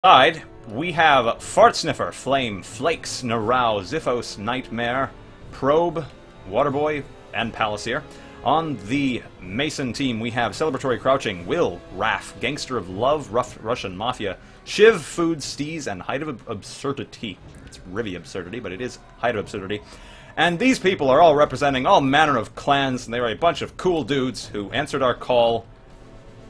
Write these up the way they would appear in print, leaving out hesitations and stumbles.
Side, we have Fart Sniffer, Flame, Flakes, Narau, Ziphos, Nightmare, Probe, Waterboy, and Palacier. On the Mason team, we have Celebratory Crouching, Will, Raff, Gangster of Love, Rough Russian Mafia, Shiv, Food, Steez, and Height of Absurdity. It's Rivy Absurdity, but it is Height of Absurdity. And these people are all representing all manner of clans, and they are a bunch of cool dudes who answered our call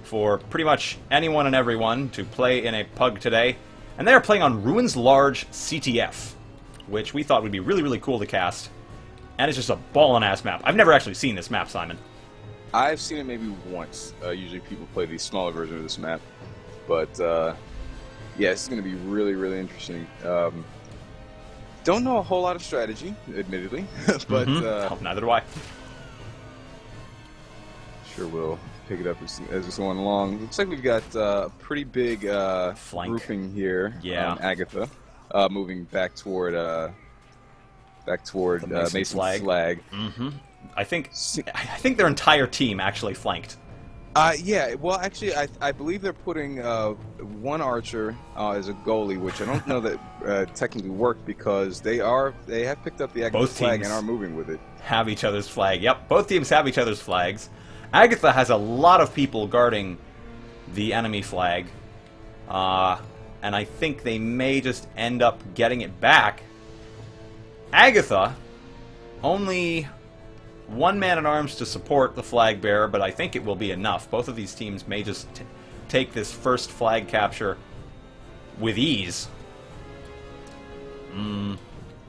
for pretty much anyone and everyone to play in a PUG today. And they are playing on Ruins Large CTF, which we thought would be really, really cool to cast. And it's just a ballin'-ass map. I've never actually seen this map, Simon. I've seen it maybe once. Usually people play the smaller version of this map. But, yeah, this is going to be really, really interesting. Don't know a whole lot of strategy, admittedly. But, neither do I. Sure will pick it up as it's going along. Looks like we've got a pretty big grouping here. Yeah. On Agatha, moving back toward Mason's flag. I think their entire team actually flanked. Yeah. Well, actually, I believe they're putting one archer as a goalie, which I don't know that technically worked because they have picked up the Agatha flag and are moving with it. Have each other's flag. Yep, both teams have each other's flags. Agatha has a lot of people guarding the enemy flag, and I think they may just end up getting it back. Agatha, only one man-at-arms to support the flag bearer, but I think it will be enough. Both of these teams may just take this first flag capture with ease.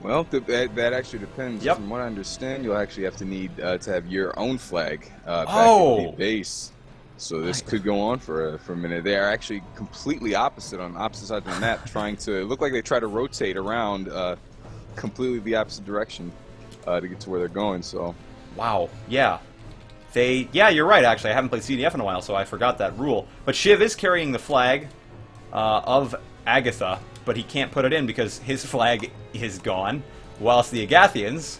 Well, that actually depends. Yep. From what I understand, you'll actually have to need to have your own flag back at the base. So this could go on for a minute. They are actually completely opposite on opposite sides of the map, trying to look like they try to rotate around completely the opposite direction to get to where they're going. So, wow, yeah. Yeah, you're right, actually. I haven't played CTF in a while, so I forgot that rule. But Shiv is carrying the flag of Agatha, but he can't put it in because his flag is gone, whilst the Agathians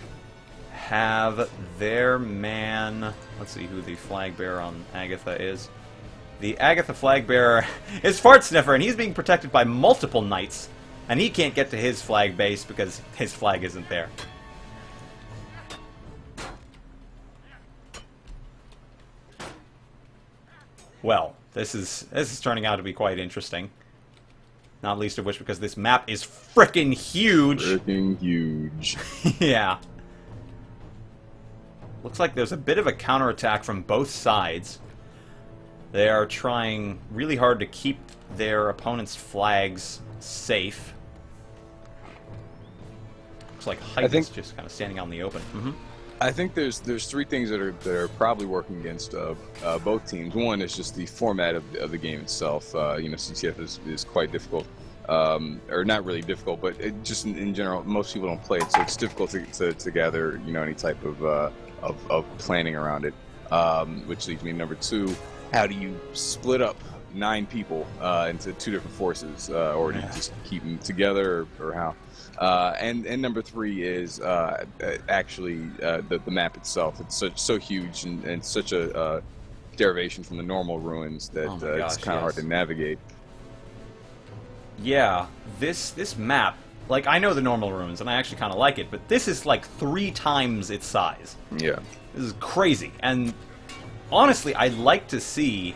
have their man... Let's see who the flag bearer on Agatha is. The Agatha flag bearer is Fart Sniffer, and he's being protected by multiple knights, and he can't get to his flag base because his flag isn't there. Well, this is turning out to be quite interesting. Not least of which because this map is frickin' huge. Frickin' huge. Yeah. Looks like there's a bit of a counterattack from both sides. They are trying really hard to keep their opponent's flags safe. Looks like Height is just kind of standing out in the open. I think there's three things that are probably working against both teams. One is just the format of the game itself. You know, CTF is quite difficult, or not really difficult, but just in general, most people don't play it, so it's difficult to gather any type of planning around it. Which leads me to number two: how do you split up 9 people into 2 different forces, or do you just keep them together, or how? And number 3 is actually the map itself. It's so huge and such a derivation from the normal ruins that it's kind of hard to navigate. Yeah, this map, like, I know the normal ruins and I actually kind of like it, but this is like 3 times its size. Yeah, this is crazy. And honestly, I'd like to see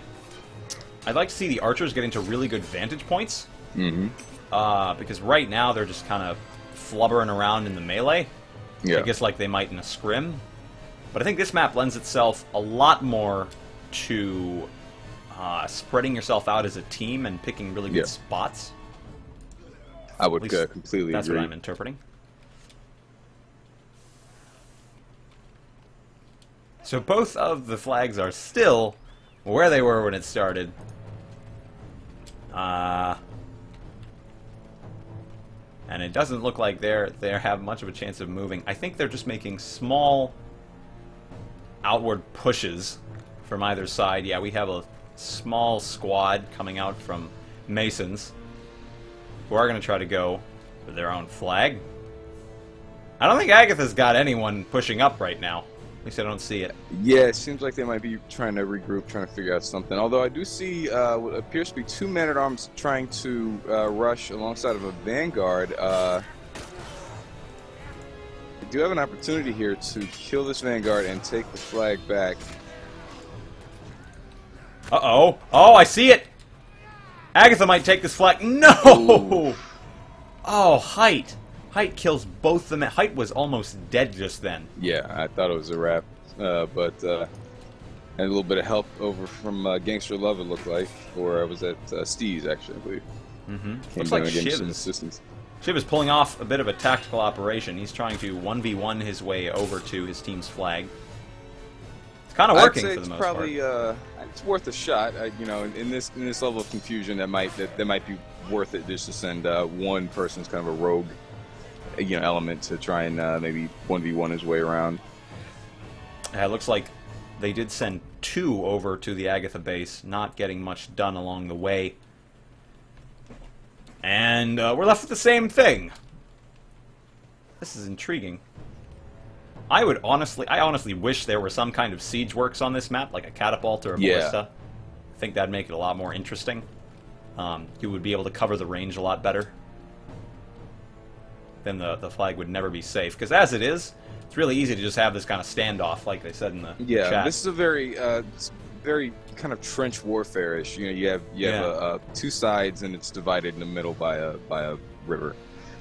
the archers get into really good vantage points. Because right now they're just kind of flubbering around in the melee. I guess like they might in a scrim. But I think this map lends itself a lot more to spreading yourself out as a team and picking really good spots. I would completely agree. That's what I'm interpreting. So both of the flags are still where they were when it started. And it doesn't look like they have much of a chance of moving. I think they're just making small outward pushes from either side. Yeah, we have a small squad coming out from Masons who are going to try to go for their own flag. I don't think Agatha's got anyone pushing up right now. At least I don't see it. Yeah, it seems like they might be trying to regroup, trying to figure out something. Although I do see what appears to be 2 man-at-arms trying to rush alongside of a vanguard. They do have an opportunity here to kill this vanguard and take the flag back. Uh-oh. Oh, I see it! Agatha might take this flag. No! Ooh. Oh, Height. Height kills both the men. Height was almost dead just then. Yeah, I thought it was a wrap, but and a little bit of help over from Gangster Love, it looked like, or I was at Steve's actually, I believe. Looks like Shiv some assistance. Shiv is pulling off a bit of a tactical operation. He's trying to 1v1 his way over to his team's flag. It's kind of working for the most part. I'd say it's probably it's worth a shot. You know, in this level of confusion, that might be worth it just to send one person's kind of a rogue, you know, element to try and maybe 1v1 his way around. It looks like they did send 2 over to the Agatha base, not getting much done along the way. And we're left with the same thing. This is intriguing. I honestly wish there were some kind of siege works on this map, like a catapult or a ballista. I think that'd make it a lot more interesting. You would be able to cover the range a lot better. Then the flag would never be safe. Because as it is, it's really easy to just have this kind of standoff, like they said in the chat. This is a very kind of trench warfare-ish. You know, you have 2 sides, and it's divided in the middle by a river.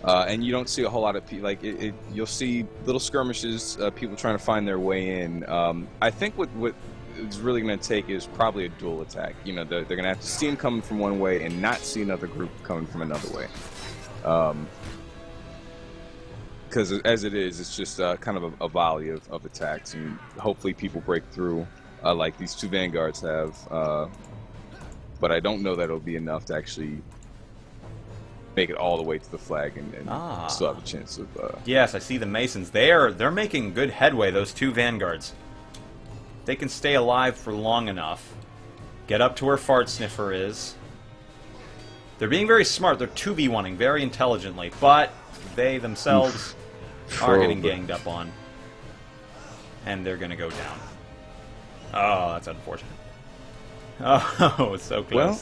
And you don't see a whole lot of people. Like you'll see little skirmishes, people trying to find their way in. I think what it's really going to take is probably a dual attack. You know, they're going to have to see them coming from one way and not see another group coming from another way. Because as it is, it's just kind of a volley of attacks, and hopefully people break through, like these 2 vanguards have. But I don't know that it'll be enough to actually make it all the way to the flag and still have a chance of... Yes, I see the Masons. They're making good headway, those 2 vanguards. They can stay alive for long enough. Get up to where Fart Sniffer is. They're being very smart. They're 2v1ing very intelligently, but they themselves are getting ganged up on. And they're going to go down. Oh, that's unfortunate. Oh, it's so close. Well,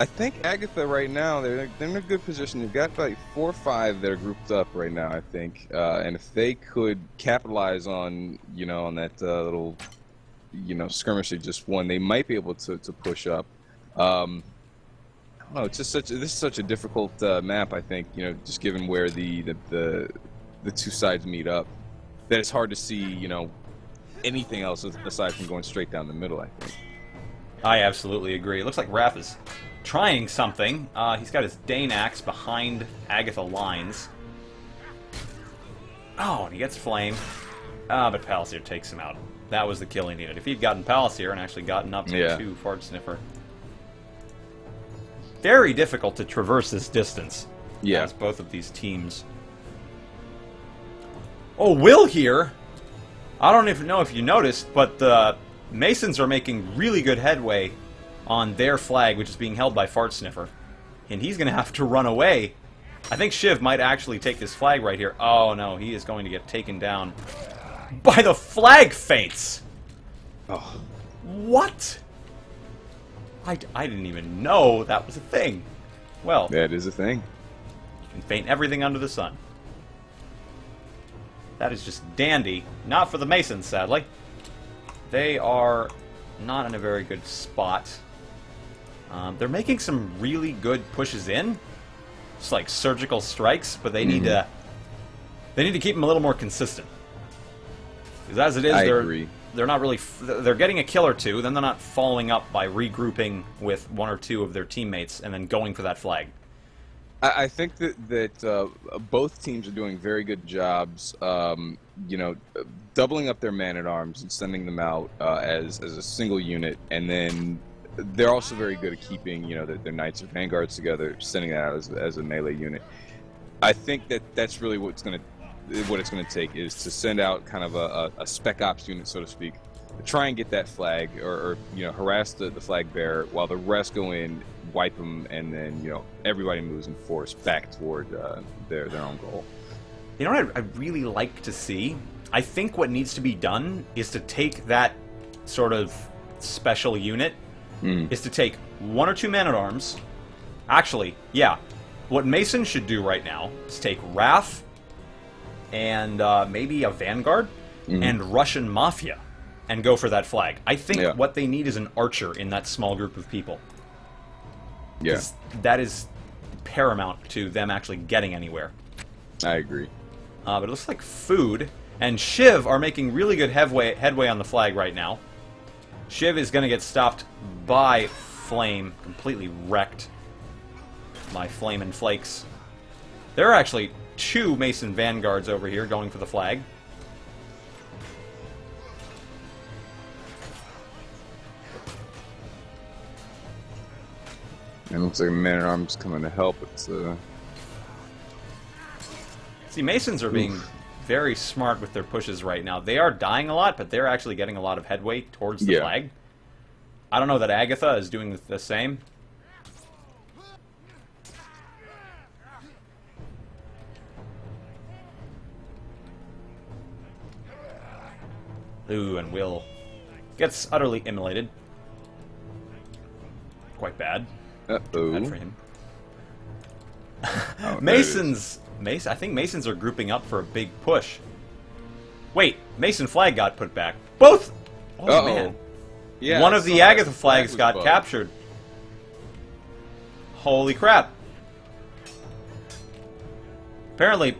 I think Agatha right now, they're in a good position. They've got like 4 or 5 that are grouped up right now, I think. And if they could capitalize on, you know, on that little, you know, skirmish they just won, they might be able to push up. Oh, it's just this is such a difficult map, I think, you know, just given where the 2 sides meet up, that it's hard to see, you know, anything else aside from going straight down the middle, I think. I absolutely agree. It looks like Raph is trying something. He's got his Dane axe behind Agatha lines. Oh, and he gets Flame. But Palliser takes him out. That was the killing unit. If he'd gotten Palliser and actually gotten up to Fart Sniffer. Very difficult to traverse this distance. Yeah. As both of these teams. Oh, Will here. I don't even know if you noticed, but the Masons are making really good headway on their flag, which is being held by Fart Sniffer. And he's going to have to run away. I think Shiv might actually take this flag right here. Oh, no, he is going to get taken down by the flag faints. Oh. What? I didn't even know that was a thing. Well, that is a thing. You can faint everything under the sun. That is just dandy. Not for the Masons, sadly. They are not in a very good spot. They're making some really good pushes in. Just like surgical strikes, but they need to keep them a little more consistent. Because as it is, they're not really... They're getting a kill or 2, then they're not following up by regrouping with 1 or 2 of their teammates and then going for that flag. I think that both teams are doing very good jobs, you know, doubling up their man-at-arms and sending them out as a single unit, and then they're also very good at keeping, you know, their Knights or Vanguards together, sending that out as a melee unit. I think that's really what it's going to take, is to send out kind of a spec ops unit, so to speak, to try and get that flag, or you know, harass the flag bearer while the rest go in, wipe them, and then, you know, everybody moves in force back toward their own goal. You know what I'd really like to see? I think what needs to be done is to take that sort of special unit, is to take 1 or 2 man-at-arms. Actually, yeah. What Mason should do right now is take Wrath and maybe a Vanguard and Russian Mafia and go for that flag. I think what they need is an archer in that small group of people. Yeah. That is paramount to them actually getting anywhere. I agree. But it looks like Food and Shiv are making really good headway on the flag right now. Shiv is going to get stopped by Flame, completely wrecked by Flame and Flakes. There are actually 2 Mason Vanguards over here going for the flag. And it looks like Man-at-Arms coming to help. It's See, Masons are being very smart with their pushes right now. They are dying a lot, but they're actually getting a lot of headway towards the flag. I don't know that Agatha is doing the same. Ooh, and Will gets utterly immolated. Quite bad. Uh-oh. Bad for him. Oh, I think Masons are grouping up for a big push. Wait, Mason flag got put back. Both! Oh, man. Yeah, one of the Agatha flags got captured. Holy crap. Apparently,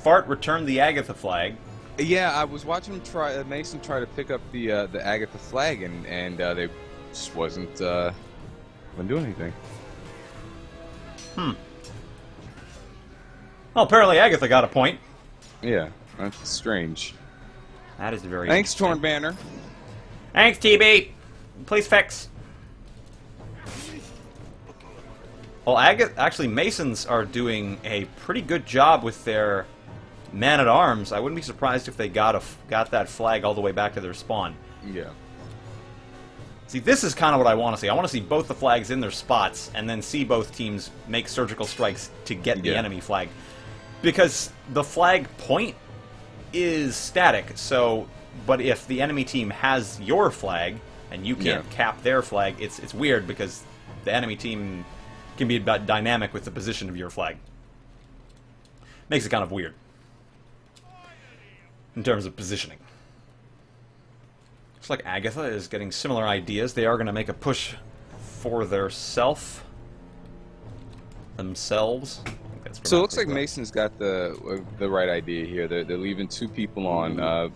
Fart returned the Agatha flag. Yeah, I was watching Mason try to pick up the Agatha flag, and they just wasn't doing anything. Well, apparently Agatha got a point. Yeah, that's strange. That is very Thanks, Torn Banner. Thanks, TB. Please fix. Well, actually, Masons are doing a pretty good job with their man-at-arms. I wouldn't be surprised if they got that flag all the way back to their spawn. Yeah. See, this is kind of what I want to see. I want to see both the flags in their spots, and then see both teams make surgical strikes to get the enemy flag. Because the flag point is static, so... But if the enemy team has your flag, and you can't cap their flag, it's weird, because the enemy team can be about dynamic with the position of your flag. Makes it kind of weird. In terms of positioning. Looks like Agatha is getting similar ideas. They are going to make a push for themselves. So it looks like Mason's got the right idea here. They're leaving 2 people on,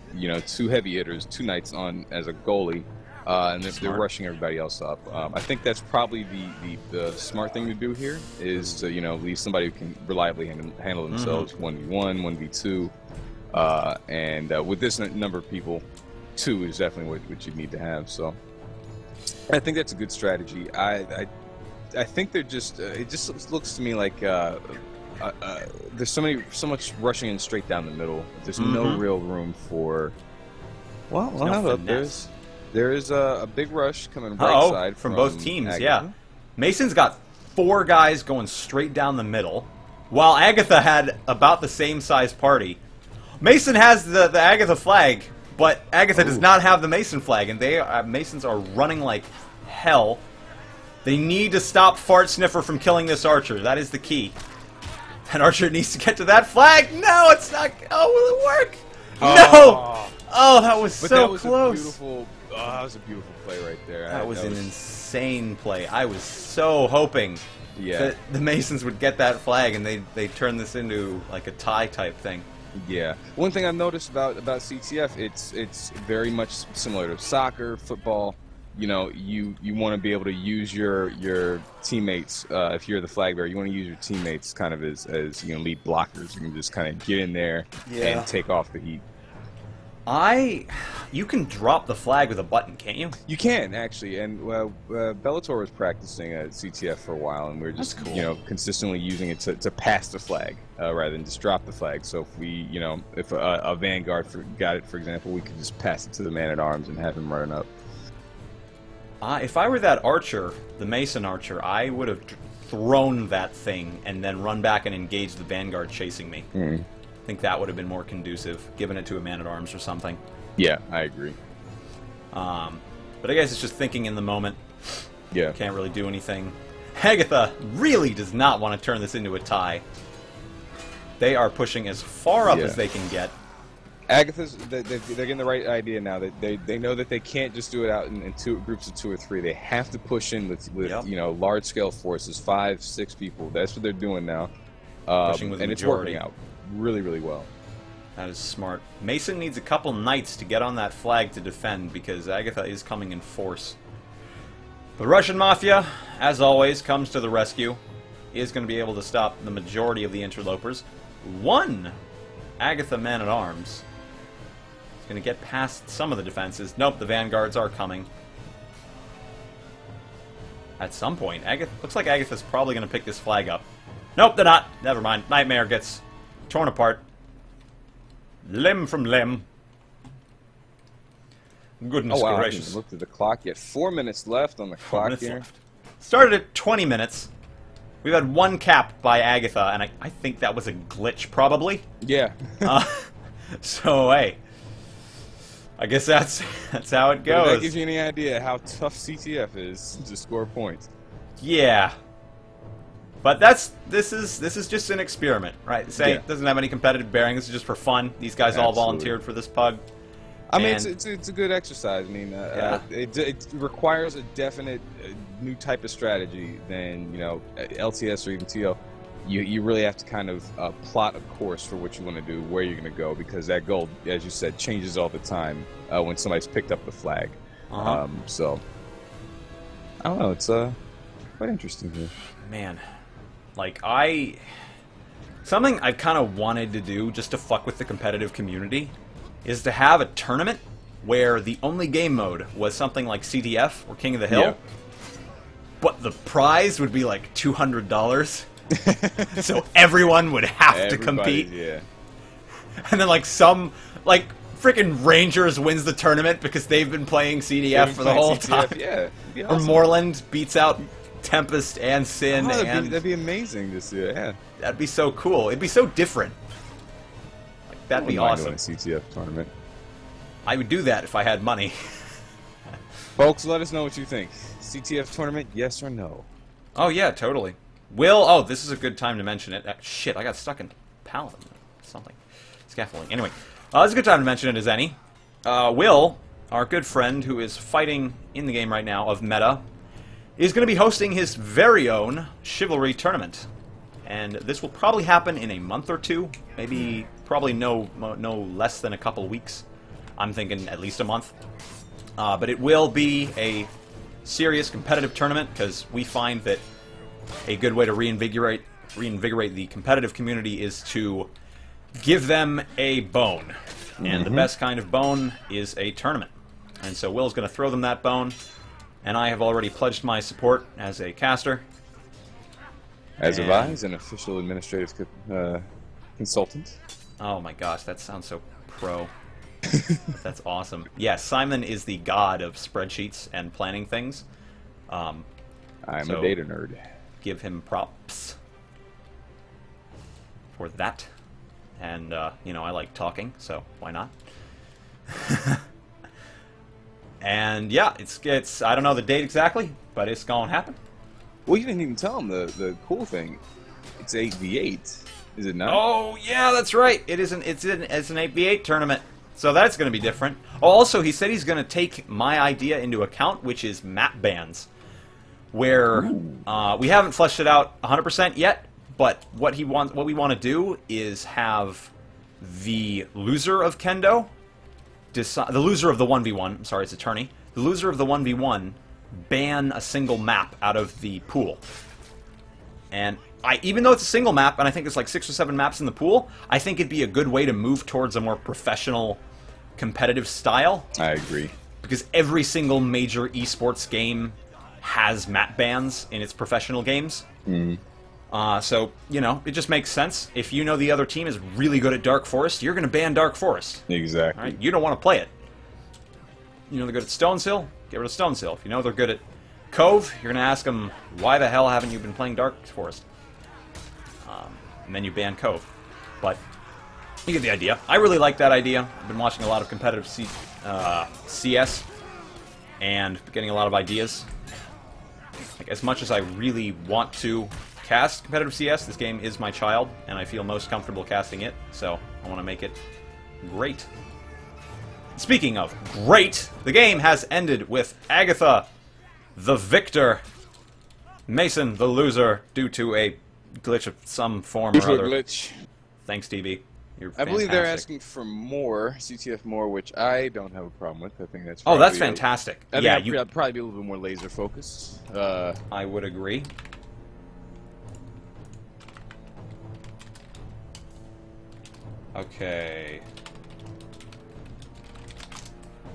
2 heavy hitters, 2 knights on as a goalie, and they're rushing everybody else up. I think that's probably the smart thing to do here is to leave somebody who can reliably handle themselves 1v1, 1v2, and with this number of people, 2 is definitely what you need to have. So I think that's a good strategy. I think they're just it just looks to me like there's so much rushing in straight down the middle. There's no real room for there is a big rush coming right side from both teams. Agatha. Yeah, Mason's got 4 guys going straight down the middle, while Agatha had about the same size party. Mason has the Agatha flag, but Agatha does not have the Mason flag, and Masons are running like hell. They need to stop Fart Sniffer from killing this archer. That is the key. That archer needs to get to that flag. No, it's not. Oh, will it work? No! Oh, that was so close. That was a beautiful play right there. That was an insane play. I was so hoping that the Masons would get that flag and they'd turn this into like a tie type thing. Yeah. One thing I've noticed about CTF, it's very much similar to soccer, football. You want to be able to use your teammates. If you're the flag bearer, you want to use your teammates kind of as lead blockers. You can just kind of get in there and take off the heat. You can drop the flag with a button, can't you? You can actually, and Bellator was practicing at CTF for a while, and we were just consistently using it to pass the flag rather than just drop the flag. So if we if a Vanguard got it, for example, we could just pass it to the man-at-arms and have him running up. If I were that archer, the Mason archer, I would have thrown that thing and then run back and engage the Vanguard chasing me. I think that would have been more conducive, giving it to a man-at-arms or something. Yeah, I agree. But I guess it's just thinking in the moment. Yeah. Can't really do anything. Agatha really does not want to turn this into a tie. They are pushing as far up as they can get. Agatha's, they're getting the right idea now. They know that they can't just do it out in groups of 2 or 3. They have to push in with you know, large-scale forces, 5, 6 people. That's what they're doing now. Pushing with and it's working out really, really well. That is smart. Mason needs a couple knights to get on that flag to defend, because Agatha is coming in force. The Russian Mafia, as always, comes to the rescue. Is going to be able to stop the majority of the interlopers. 1 Agatha man-at-arms is going to get past some of the defenses. Nope, the vanguards are coming. At some point, looks like Agatha's probably going to pick this flag up. Nope, they're not. Never mind. Nightmare gets torn apart. Limb from limb. Goodness gracious. I haven't looked at the clock yet. 4 minutes left on the clock here. Left. Started at 20 minutes. We've had 1 cap by Agatha, and I think that was a glitch, probably. Yeah. So, hey. I guess that's how it goes. But that gives you any idea how tough CTF is to score points. Yeah. But this is just an experiment, right? It doesn't have any competitive bearing. This is just for fun. These guys all volunteered for this pug. I mean, it's a good exercise. I mean, it requires a definite new type of strategy than, you know, LTS or even TL. You really have to kind of plot a course for what you want to do, where you're going to go, because that goal, as you said, changes all the time when somebody's picked up the flag. So, I don't know. It's quite interesting here. Man. Like, something I kind of wanted to do just to fuck with the competitive community is to have a tournament where the only game mode was something like CTF or King of the Hill, but the prize would be like $200. So everyone would have to compete. Yeah. And then like freaking Rangers wins the tournament because they've been playing CTF for the whole time. Yeah. Awesome. Or Moreland beats out Tempest and Sin. That'd be amazing to see. Yeah. That'd be so cool. It'd be so different. Like, that'd be awesome. A CTF tournament. I would do that if I had money. Folks, let us know what you think. CTF tournament, yes or no? Oh yeah, totally. Will, this is a good time to mention it. Shit, I got stuck in Paladin. Something. Scaffolding. Anyway, this is a good time to mention it as any. Will, our good friend who is fighting in the game right now of meta, is going to be hosting his very own Chivalry tournament. And this will probably happen in a month or 2. Maybe, probably no less than a couple weeks. I'm thinking at least a month. But it will be a serious competitive tournament, because we find that a good way to reinvigorate the competitive community is to give them a bone. And the best kind of bone is a tournament. And so Will's going to throw them that bone. And I have already pledged my support as a caster. As have I, as an official administrative consultant. Oh my gosh, that sounds so pro. That's awesome. Yeah, Simon is the god of spreadsheets and planning things. I'm a data nerd. Give him props for that. And, you know, I like talking, so why not? And, yeah, it's I don't know the date exactly, but it's going to happen. Well, you didn't even tell him the cool thing. It's 8v8, is it not? Oh, yeah, that's right. It's an 8v8 tournament. So that's going to be different. Oh, also, he said he's going to take my idea into account, which is map bans. Where we haven't fleshed it out 100% yet, but what we want to do is have the loser of Kendo, the loser of the 1v1, I'm sorry, it's a tourney, the loser of the 1v1 ban a single map out of the pool. And even though it's a single map, and I think there's like 6 or 7 maps in the pool, I think it'd be a good way to move towards a more professional, competitive style. I agree. Because every single major esports game has map bans in its professional games. So, you know, it just makes sense. If you know the other team is really good at Dark Forest, you're going to ban Dark Forest. Exactly. Right? You don't want to play it. You know they're good at Stonehill? Get rid of Stonehill. If you know they're good at Cove, you're going to ask them, why the hell haven't you been playing Dark Forest? And then you ban Cove. But You get the idea. I really like that idea. I've been watching a lot of competitive CS and getting a lot of ideas. Like, as much as I really want to cast competitive CS, this game is my child, and I feel most comfortable casting it, so I want to make it great. Speaking of great, the game has ended with Agatha, the victor, Mason, the loser, due to a glitch of some form or other. Glitch. Thanks, DB. You're I believe they're fantastic. asking for more, CTF more, which I don't have a problem with. I think that's Oh, that's probably fantastic. I think Yeah, I'd probably be a little bit more laser focused. I would agree. Okay.